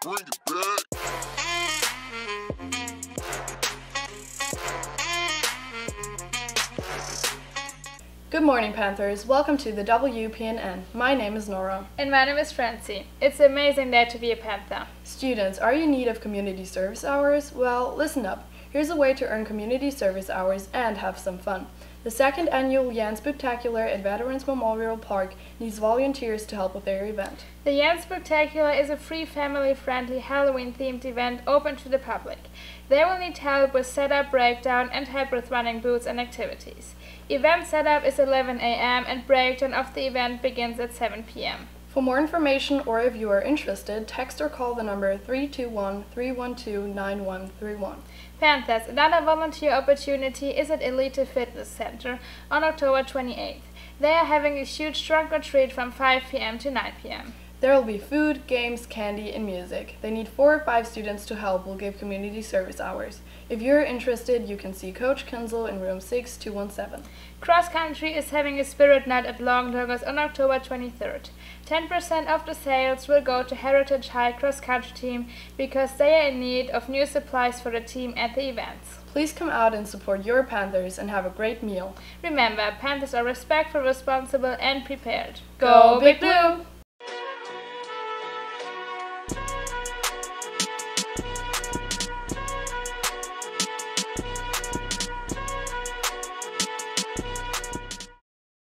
Bring it back. Good morning, Panthers. Welcome to the WPNN. My name is Nora. And my name is Francie. It's an amazing day to be a Panther. Students, are you in need of community service hours? Well, listen up. Here's a way to earn community service hours and have some fun. The second annual Jan Spectacular at Veterans Memorial Park needs volunteers to help with their event. The Jan Spectacular is a free family-friendly Halloween-themed event open to the public. They will need help with setup, breakdown, and help with running booths and activities. Event setup is 11 a.m. and breakdown of the event begins at 7 p.m. For more information, or if you are interested, text or call the number 321-312-9131. Panthers, another volunteer opportunity is at Elite Fitness Center on October 28th. They are having a huge trunk or treat from 5 p.m. to 9 p.m. There will be food, games, candy, and music. They need 4 or 5 students to help will give community service hours. If you're interested, you can see Coach Kinzel in room 6217. Cross Country is having a spirit night at Long Doggers on October 23rd. 10% of the sales will go to Heritage High Cross Country team because they are in need of new supplies for the team at the events. Please come out and support your Panthers and have a great meal. Remember, Panthers are respectful, responsible, and prepared. Go Big Blue!